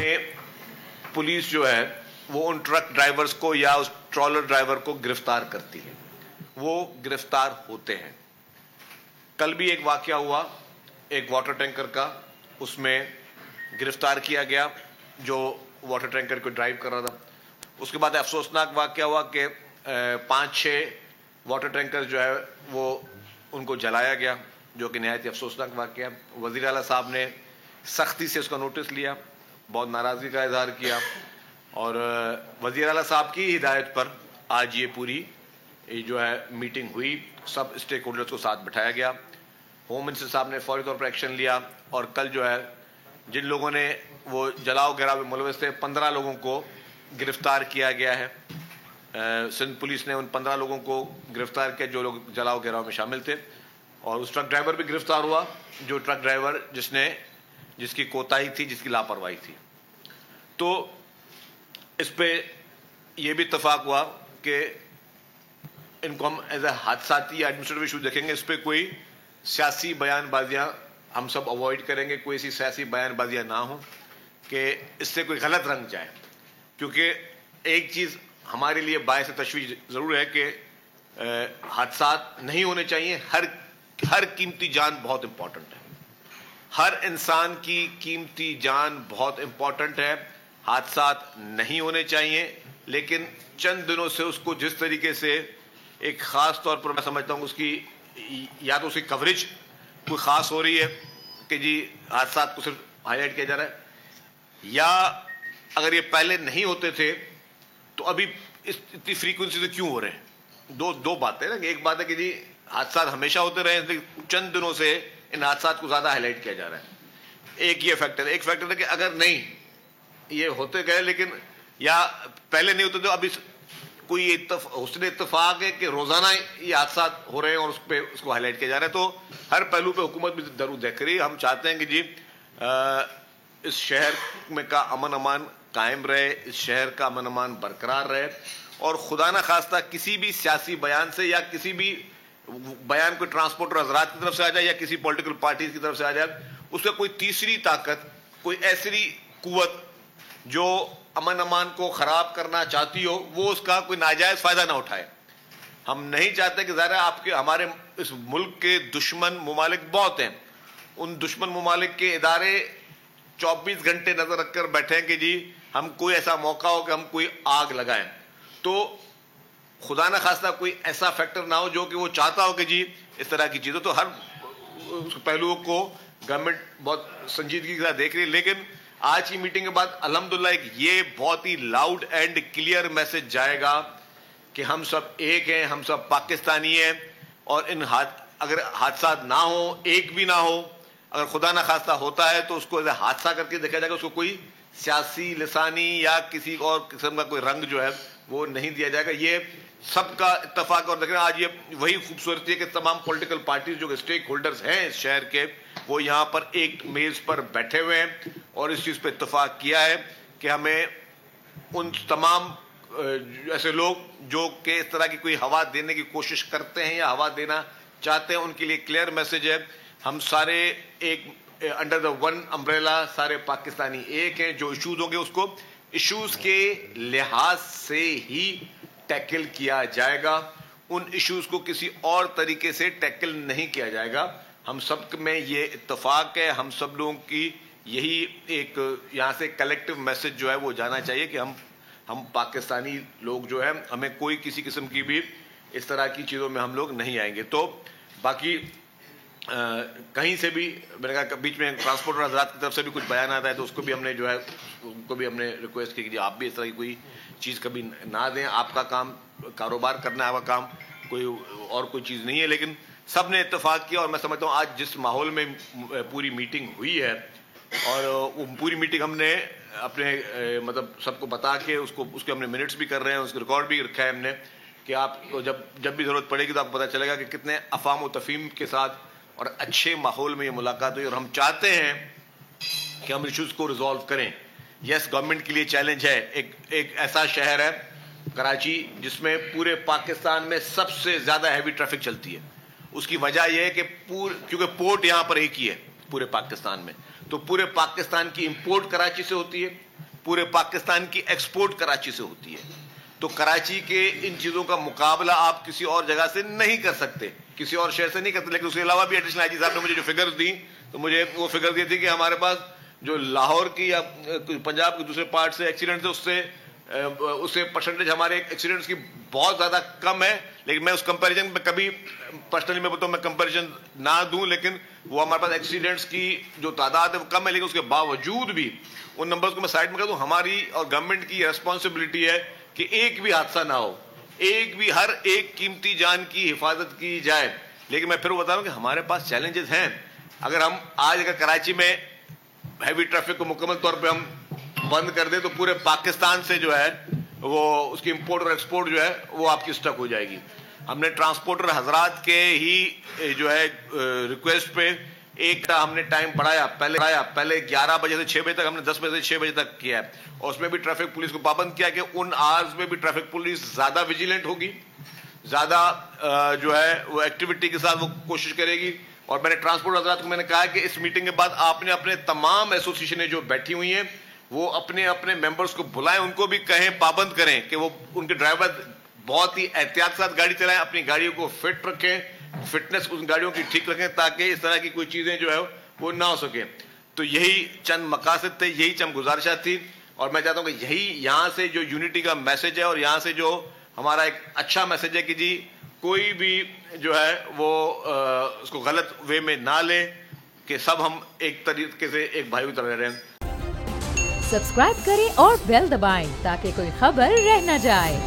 میں پولیس جو ہے وہ ان ٹرک ڈرائیورز کو یا اس ٹرالر ڈرائیور کو گرفتار کرتی ہے، وہ گرفتار ہوتے ہیں۔ کل بھی ایک واقعہ ہوا ایک واٹر ٹینکر کا، اس میں گرفتار کیا گیا جو واٹر ٹینکر کو ڈرائیو کر رہا تھا۔ اس کے بعد افسوسناک واقعہ ہوا کہ 5-6 واٹر ٹینکر جو ہے وہ ان کو جلایا گیا، جو کہ نہایت افسوسناک واقعہ۔ وزیر اعلیٰ صاحب نے سختی سے اس کا نوٹس لیا، بہت ناراضگی کا اظہار کیا، اور وزیر اعلیٰ صاحب کی ہدایت پر آج یہ پوری جو ہے میٹنگ ہوئی، سب اسٹیک ہولڈرز کو ساتھ بٹھایا گیا۔ ہوم منسٹر صاحب نے فوری طور پر ایکشن لیا، اور کل جو ہے جن لوگوں نے وہ جلاؤ گراؤ میں ملوث تھے 15 لوگوں کو گرفتار کیا گیا ہے۔ سندھ پولیس نے ان 15 لوگوں کو گرفتار کیا جو لوگ جلاؤ گراؤ میں شامل تھے، اور اس ٹرک ڈرائیور بھی گرفتار ہوا جو ٹرک ڈرائیور جس کی کوتاہی تھی، جس کی لاپرواہی تھی۔ تو اس پہ یہ بھی اتفاق ہوا کہ ان کو ہم ایز اے حادثاتی یا ایڈمنسٹریٹو ایشو دیکھیں گے، اس پہ کوئی سیاسی بیان بازیاں ہم سب اوائڈ کریں گے، کوئی ایسی سیاسی بیان بازیاں نہ ہوں کہ اس سے کوئی غلط رنگ جائے، کیونکہ ایک چیز ہمارے لیے باعث تشویش ضرور ہے کہ حادثات نہیں ہونے چاہیے۔ ہر قیمتی جان بہت امپورٹنٹ ہے، ہر انسان کی قیمتی جان بہت امپورٹنٹ ہے، حادثات نہیں ہونے چاہیے۔ لیکن چند دنوں سے اس کو جس طریقے سے ایک خاص طور پر میں سمجھتا ہوں اس کی یا تو اس کی کوریج کوئی خاص ہو رہی ہے کہ جی حادثات کو صرف ہائی لائٹ کیا جا رہا ہے، یا اگر یہ پہلے نہیں ہوتے تھے تو ابھی اتنی فریکوینسی سے کیوں ہو رہے ہیں۔ دو باتیں نا، ایک بات ہے کہ جی حادثات ہمیشہ ہوتے رہے ہیں، چند دنوں سے ان حادثات کو زیادہ ہائی لائٹ کیا جا رہا ہے، ایک یہ فیکٹر ہے۔ ایک فیکٹر ہے کہ اگر نہیں یہ ہوتے گئے لیکن یا پہلے نہیں ہوتے تو ابھی کوئی حسن اتفاق ہے کہ روزانہ یہ حادثات ہو رہے ہیں اور اس کو ہائی لائٹ کیا جا رہا ہے۔ تو ہر پہلو پہ حکومت بھی ضرور دیکھ رہی ہے۔ ہم چاہتے ہیں کہ جی اس شہر میں کا امن امان قائم رہے، اس شہر کا امن امان برقرار رہے، اور خدا نہ خواستہ کسی بھی سیاسی بیان سے یا کسی بھی بیان کوئی ٹرانسپورٹر حضرات کی طرف سے آ جائے یا کسی پولیٹیکل پارٹیز کی طرف سے آ جائے، اس کا کوئی تیسری طاقت، کوئی ایسی قوت جو امن امان کو خراب کرنا چاہتی ہو، وہ اس کا کوئی ناجائز فائدہ نہ اٹھائے۔ ہم نہیں چاہتے کہ ظاہر ہے ہمارے اس ملک کے دشمن ممالک بہت ہیں، ان دشمن ممالک کے ادارے 24 گھنٹے نظر رکھ کر بیٹھے ہیں کہ جی ہم کوئی ایسا موقع ہو کہ ہم کوئی آگ لگائیں، تو خدا نہ خواستہ کوئی ایسا فیکٹر نہ ہو جو کہ وہ چاہتا ہو کہ جی اس طرح کی چیزیں۔ تو ہر پہلوؤں کو گورنمنٹ بہت سنجیدگی کے ساتھ دیکھ رہی ہے، لیکن آج کی میٹنگ کے بعد الحمدللہ یہ بہت ہی لاؤڈ اینڈ کلیئر میسج جائے گا کہ ہم سب ایک ہیں، ہم سب پاکستانی ہیں، اور اگر حادثات نہ ہو، ایک بھی نہ ہو، اگر خدا نہ خواستہ ہوتا ہے تو اس کو حادثہ کر کے دیکھا جائے گا، اس کو کوئی سیاسی، لسانی یا کسی اور قسم کا کوئی رنگ جو ہے وہ نہیں دیا جائے گا۔ یہ سب کا اتفاق، اور دیکھ رہے ہیں آج یہ وہی خوبصورتی ہے کہ تمام پولیٹیکل پارٹیز جو اسٹیک ہولڈرز ہیں اس شہر کے، وہ یہاں پر ایک میز پر بیٹھے ہوئے ہیں اور اس چیز پہ اتفاق کیا ہے کہ ہمیں ان تمام ایسے لوگ جو کہ اس طرح کی کوئی ہوا دینے کی کوشش کرتے ہیں یا ہوا دینا چاہتے ہیں، ان کے لیے کلیئر میسج ہے، ہم سارے ایک انڈر دا ون امبریلا سارے پاکستانی ایک ہیں۔ جو ایشوز ہوں گے اس کو ایشوز کے لحاظ سے ہی ٹیکل کیا جائے گا، ان ایشوز کو کسی اور طریقے سے ٹیکل نہیں کیا جائے گا۔ ہم سب میں یہ اتفاق ہے، ہم سب لوگوں کی یہی ایک یہاں سے کلیکٹیو میسج جو ہے وہ جانا چاہیے کہ ہم پاکستانی لوگ جو ہیں، ہمیں کوئی کسی قسم کی بھی اس طرح کی چیزوں میں ہم لوگ نہیں آئیں گے۔ تو باقی کہیں سے بھی میں نے کہا بیچ میں ٹرانسپورٹر حضرات کی طرف سے بھی کچھ بیان آتا ہے تو اس کو بھی ہم نے جو ہے ان کو بھی ہم نے ریکویسٹ کی کہ آپ بھی اس طرح کی کوئی چیز کبھی نہ دیں۔ آپ کا کام کاروبار کرنا ہے، آپ کا کام کوئی اور کوئی چیز نہیں ہے۔ لیکن سب نے اتفاق کیا، اور میں سمجھتا ہوں آج جس ماحول میں پوری میٹنگ ہوئی ہے، اور وہ پوری میٹنگ ہم نے اپنے مطلب سب کو بتا کے اس کے ہم نے منٹس بھی کر رہے ہیں، اس کا ریکارڈ بھی رکھا ہے ہم نے کہ آپ کو جب بھی ضرورت پڑے گی تو آپ کو پتہ چلے گا کہ کتنے افہام و تفہیم کے ساتھ اور اچھے ماحول میں یہ ملاقات ہوئی، اور ہم چاہتے ہیں کہ ہم ایشوز کو ریزالو کریں۔ یس، گورنمنٹ کے لیے چیلنج ہے، ایک ایسا شہر ہے کراچی جس میں پورے پاکستان میں سب سے زیادہ ہیوی ٹریفک چلتی ہے۔ اس کی وجہ یہ ہے کہ کیونکہ پورٹ یہاں پر ایک ہی ہے پورے پاکستان میں، تو پورے پاکستان کی امپورٹ کراچی سے ہوتی ہے, پورے پاکستان کی ایکسپورٹ کراچی سے ہوتی ہے. تو کراچی کے ان چیزوں کا مقابلہ آپ کسی اور جگہ سے نہیں کر سکتے, کسی اور شہر سے نہیں کرتے. لیکن اس کے علاوہ بھی ایڈیشنل آئی جی صاحب نے مجھے جو فگرز دی, تو مجھے وہ فگر دی تھی کہ ہمارے پاس جو لاہور کی یا پنجاب کے دوسرے پارٹ سے ایکسیڈنٹ ہے, اس سے پرسنٹیج ہمارے ایکسیڈنٹس کی بہت زیادہ کم ہے. لیکن میں اس کمپیریزن میں کبھی پرسنلی میں بتاؤں, میں کمپیریزن نہ دوں, لیکن وہ ہمارے پاس ایکسیڈنٹس کی جو تعداد ہے وہ کم ہے. لیکن اس کے باوجود بھی ان نمبرز کو میں سائڈ میں کر دوں, ہماری اور گورنمنٹ کی ریسپانسبلٹی ہے کہ ایک بھی حادثہ نہ ہو, ایک بھی, ہر ایک قیمتی جان کی حفاظت کی جائے. لیکن میں پھر وہ بتا رہا ہوں کہ ہمارے پاس چیلنجز ہیں. اگر ہم آج اگر کراچی میں ہیوی ٹریفک کو مکمل طور پہ ہم بند کر دیں تو پورے پاکستان سے جو ہے وہ اس کی امپورٹ اور ایکسپورٹ جو ہے وہ آپ کی اسٹک ہو جائے گی. ہم نے ٹرانسپورٹر حضرات کے ہی جو ہے ریکویسٹ پہ ایک ہم نے ٹائم بڑھایا, پہلے 11 بجے سے 6 بجے تک, ہم نے 10 بجے سے 6 بجے تک کیا ہے. اور اس میں بھی ٹریفک پولیس کو پابند کیا کہ ان آورز میں بھی ٹریفک پولیس زیادہ ویجیلنٹ ہوگی, زیادہ جو ہے وہ ایکٹیویٹی کے ساتھ وہ کوشش کرے گی. اور میں نے ٹرانسپورٹ حضرات کو میں نے کہا کہ اس میٹنگ کے بعد آپ نے اپنے تمام ایسوسیشنیں جو بیٹھی ہوئی ہیں وہ اپنے اپنے ممبرز کو بلائیں, ان کو بھی کہیں, پابند کریں کہ وہ ان کے ڈرائیور بہت ہی احتیاط کے ساتھ گاڑی چلائیں, اپنی گاڑیوں کو فٹ رکھیں, فٹنس ان گاڑیوں کی ٹھیک رکھیں, تاکہ اس طرح کی کوئی چیزیں جو ہے وہ نہ ہو سکیں. تو یہی چند مقاصد تھے, یہی چند گزارشات تھی. اور میں چاہتا ہوں کہ یہی یہاں سے جو یونٹی کا میسج ہے اور یہاں سے جو ہمارا ایک اچھا میسج ہے کہ جی کوئی بھی جو ہے وہ اس کو غلط وے میں نہ لے, کہ سب ہم ایک طریقے سے ایک بھائی کی طرح رہ رہے ہیں. سبسکرائب کریں اور بیل دبائیں تاکہ کوئی خبر رہ نہ جائے.